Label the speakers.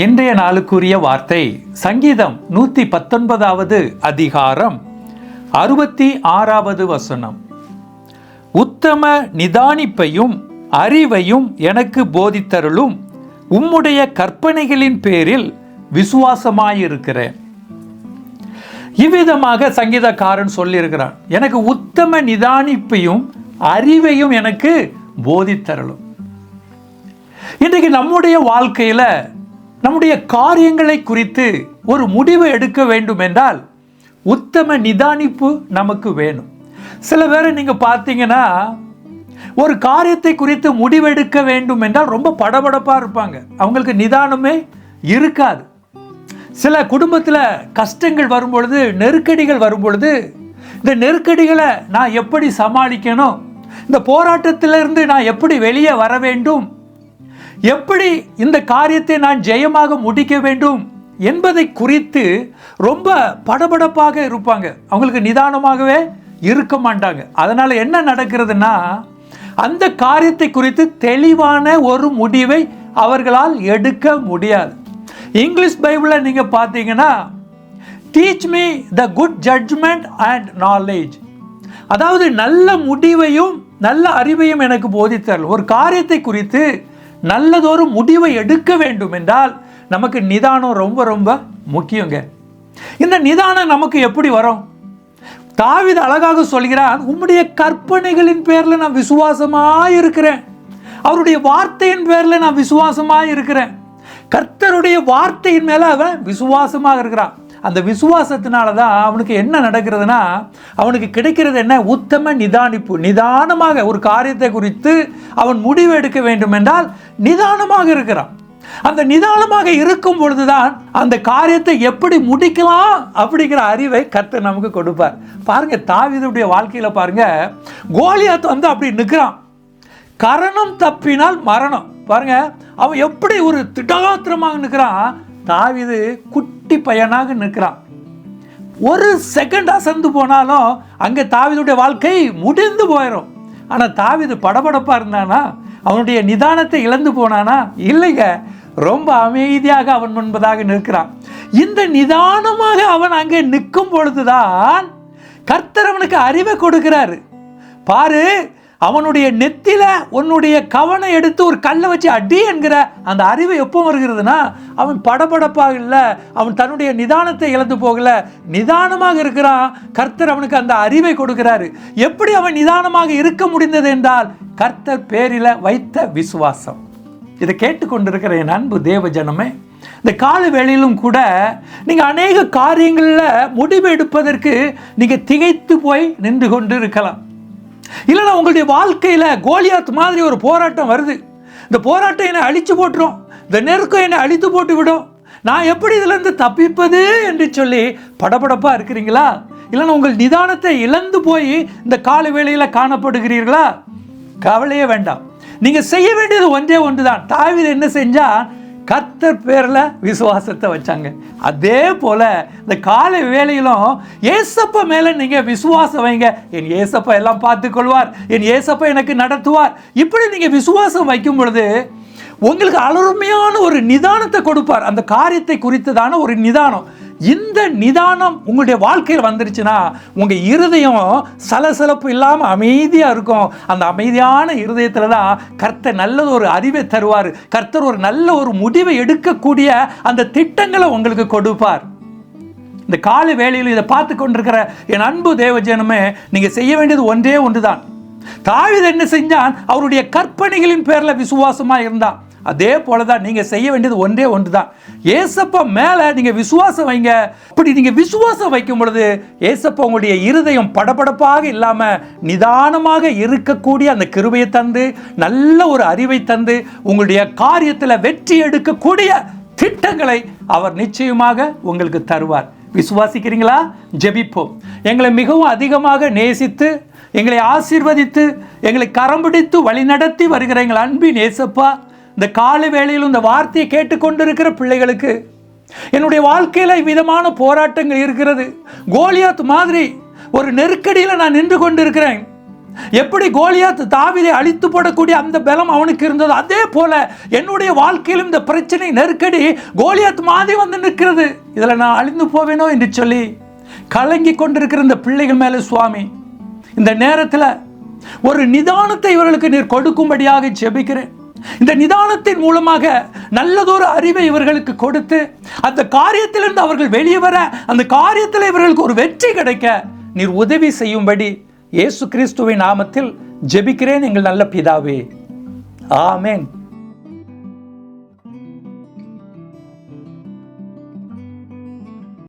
Speaker 1: இன்றைய நாளுக்குரிய வார்த்தை சங்கீதம் 119வது அதிகாரம் 66வது வசனம். உத்தம நிதானிப்பையும் அறிவையும் எனக்கு போதித்தருளும், உம்முடைய கற்பனைகளின் பேரில் விசுவாசமாயிருக்கிறேன். இவ்விதமாக சங்கீதக்காரன் சொல்லியிருக்கிறான், எனக்கு உத்தம நிதானிப்பையும் அறிவையும் எனக்கு போதித்தருளும். இன்றைக்கு நம்முடைய வாழ்க்கையில் நம்முடைய காரியங்களை குறித்து ஒரு முடிவை எடுக்க வேண்டும் என்றால் உத்தம நிதானிப்பு நமக்கு வேணும். சில பேரை நீங்கள் பார்த்தீங்கன்னா ஒரு காரியத்தை குறித்து முடிவெடுக்க வேண்டும் என்றால் ரொம்ப படபடப்பாக இருப்பாங்க, அவங்களுக்கு நிதானமே இருக்காது. சில குடும்பத்தில் கஷ்டங்கள் வரும்பொழுது, நெருக்கடிகள் வரும்பொழுது, இந்த நெருக்கடிகளை நான் எப்படி சமாளிக்கணும், இந்த போராட்டத்திலிருந்து நான் எப்படி வெளியே வர வேண்டும், எப்படி இந்த காரியத்தை நான் ஜெயமாக முடிக்க வேண்டும் என்பதை குறித்து ரொம்ப படபடப்பாக இருப்பாங்க, அவங்களுக்கு நிதானமாகவே இருக்க மாட்டாங்க. அதனால் என்ன நடக்கிறதுனா, அந்த காரியத்தை குறித்து தெளிவான ஒரு முடிவை அவர்களால் எடுக்க முடியாது. இங்கிலீஷ் பைபிளில் நீங்கள் பார்த்தீங்கன்னா, teach me the good judgement and knowledge, அதாவது நல்ல முடிவையும் நல்ல அறிவையும் எனக்கு போதித்தரல். ஒரு காரியத்தை குறித்து நல்லதொரு முடிவை எடுக்க வேண்டும் என்றால் நமக்கு நிதானம் ரொம்ப ரொம்ப முக்கியங்க. இந்த நிதானம் நமக்கு எப்படி வரும்? தாவீது அழகாக சொல்கிறான், உம்முடைய கற்பனைகளின் பேரில் நான் விசுவாசமாக இருக்கிறேன், அவருடைய வார்த்தையின் பேரில் நான் விசுவாசமாக இருக்கிறேன். கர்த்தருடைய வார்த்தையின் மேலே அவன் விசுவாசமாக இருக்கிறான். அந்த விசுவாசத்தினால தான் அவனுக்கு என்ன நடக்கிறதுனா, அவனுக்கு கிடைக்கிறது என்ன? உத்தம நிதானிப்பு. நிதானமாக ஒரு காரியத்தை குறித்து அவன் முடிவு எடுக்க வேண்டும் என்றால் நிதானமாக இருக்கிறான். அந்த நிதானமாக இருக்கும் பொழுதுதான் அந்த காரியத்தை எப்படி முடிக்கலாம் அப்படிங்கிற அறிவை கர்த்தர் நமக்கு கொடுப்பார். பாருங்க, தாவீதுடைய வாழ்க்கையில பாருங்க, கோலியாத் அப்படி நிற்கிறான். கரணம் தப்பினால் மரணம். பாருங்க, அவன் எப்படி ஒரு திடகாத்திரமாக நிற்கிறான். தாவீது குட்டி பையனாக நிற்கிறான். ஒரு செகண்ட் அசந்து போனாலும் அங்கே தாவீதுடைய வாழ்க்கை முடிந்து போயிடும். ஆனால் தாவீது படபடப்பாக இருந்தானா? அவனுடைய நிதானத்தை இழந்து போனானா? இல்லைங்க, ரொம்ப அமைதியாக அவன் முன்பதாக நிற்கிறான். இந்த நிதானமாக அவன் அங்கே நிற்கும் பொழுதுதான் கர்த்தர் அவனுக்கு அறிவை கொடுக்கிறாரு. பாரு, அவனுடைய நெத்தில உன்னுடைய கவனை எடுத்து ஒரு கல்லை வச்சு அடி என்கிற அந்த அறிவு எப்போ வருகிறதுனா, அவன் படபடப்பாக இல்லை, அவன் தன்னுடைய நிதானத்தை இழந்து போகல, நிதானமாக இருக்கிறான். கர்த்தர் அவனுக்கு அந்த அறிவை கொடுக்கிறாரு. எப்படி அவன் நிதானமாக இருக்க முடிந்தது என்றால் கர்த்தர் பேரில் வைத்த விசுவாசம். இதை கேட்டுக்கொண்டிருக்கிற என் அன்பு தேவ ஜனமே, இந்த கால வேளையிலும் கூட நீங்கள் அநேக காரியங்களில் முடிவு எடுப்பதற்கு நீங்கள் திகைத்து போய் நின்று கொண்டு இருக்கலாம். இல்லைனா உங்களுடைய வாழ்க்கையில் கோலியாத் மாதிரி ஒரு போராட்டம் வருது, இந்த போராட்டம் என்னை அழிச்சு போட்டுரும், இந்த நெருக்கம் என்னை அழித்து போட்டு விடும், நான் எப்படி இதிலிருந்து தப்பிப்பது என்று சொல்லி படபடப்பாக இருக்கிறீங்களா? இல்லைனா உங்கள் நிதானத்தை இழந்து போய் இந்த கால வேளையில் காணப்படுகிறீர்களா? கவலையே வேண்டாம். நீங்கள் செய்ய வேண்டியது ஒன்றே ஒன்று தான். தாவீது என்ன செஞ்சா? கர்த்தர் பேரில் விசுவாசத்தை வச்சாங்க. அதே போல இந்த காலை வேளையிலும் ஏசப்பா மேலே நீங்கள் விசுவாசம் வைங்க. என் ஏசப்பா எல்லாம் பார்த்துக்கொள்வார், என் ஏசப்பா எனக்கு நடத்துவார். இப்படி நீங்கள் விசுவாசம் வைக்கும் பொழுது உங்களுக்கு அருமையான ஒரு நிதானத்தை கொடுப்பார். அந்த காரியத்தை குறித்ததான ஒரு நிதானம். இந்த நிதானம் உங்களுடைய வாழ்க்கையில் வந்துருச்சுன்னா உங்கள் இருதயம் சலசலப்பு இல்லாமல் அமைதியாக இருக்கும். அந்த அமைதியான இருதயத்தில் தான் கர்த்தர் நல்ல ஒரு அறிவை தருவார். கர்த்தர் ஒரு நல்ல ஒரு முடிவை எடுக்கக்கூடிய அந்த திட்டங்களை உங்களுக்கு கொடுப்பார். இந்த கால வேளையில் இதை பார்த்து கொண்டிருக்கிற என் அன்பு தேவஜனமே, நீங்கள் செய்ய வேண்டியது ஒன்றே ஒன்று தான். தாவீது என்ன செஞ்சான்? அவருடைய கற்பனைகளின் பேரில் விசுவாசமாக இருந்தான். அதே போல தான் நீங்கள் செய்ய வேண்டியது ஒன்றே ஒன்று தான். ஏசப்பா மேலே நீங்கள் விசுவாசம் வைங்க. அப்படி நீங்கள் விசுவாசம் வைக்கும் பொழுது ஏசப்பா உங்களுடைய இருதயம் படபடப்பாக இல்லாமல் நிதானமாக இருக்கக்கூடிய அந்த கிருபையை தந்து, நல்ல ஒரு அறிவை தந்து, உங்களுடைய காரியத்தில் வெற்றி எடுக்கக்கூடிய திட்டங்களை அவர் நிச்சயமாக உங்களுக்கு தருவார். விசுவாசிக்கிறீங்களா? ஜெபிப்போம். எங்களை மிகவும் அதிகமாக நேசித்து, எங்களை ஆசீர்வதித்து, எங்களை கரம் பிடித்து வழிநடத்தி வருகிற எங்கள் அன்பின் ஏசப்பா, இந்த காலை வேளையிலும் இந்த வார்த்தையை கேட்டுக்கொண்டிருக்கிற பிள்ளைகளுக்கு, என்னுடைய வாழ்க்கையில் இவ்விதமான போராட்டங்கள் இருக்கிறது, கோலியாத் மாதிரி ஒரு நெருக்கடியில் நான் நின்று கொண்டு இருக்கிறேன், எப்படி கோலியாத் தாவீதை அழித்து போடக்கூடிய அந்த பலம் அவனுக்கு இருந்தது, அதே போல என்னுடைய வாழ்க்கையிலும் இந்த பிரச்சனை நெருக்கடி கோலியாத் மாதிரி வந்து நிற்கிறது. இதில் நான் அழிந்து போவேனோ என்று சொல்லி கலங்கி கொண்டிருக்கிற இந்த பிள்ளைகள் மேலே சுவாமி இந்த நேரத்தில் ஒரு நிதானத்தை இவர்களுக்கு நீர் கொடுக்கும்படியாக ஜெபிக்கிறேன். இந்த நிதானத்தின் மூலமாக நல்லதொரு அறிவை இவர்களுக்கு கொடுத்து அந்த காரியத்திலிருந்து அவர்கள் வெளியே வர, அந்த காரியத்தில் இவர்களுக்கு ஒரு வெற்றி கிடைக்க நீர் உதவி செய்யும்படி இயேசு கிறிஸ்துவின் நாமத்தில் ஜெபிக்கிறேன் எங்கள் நல்ல பிதாவே. ஆமென்.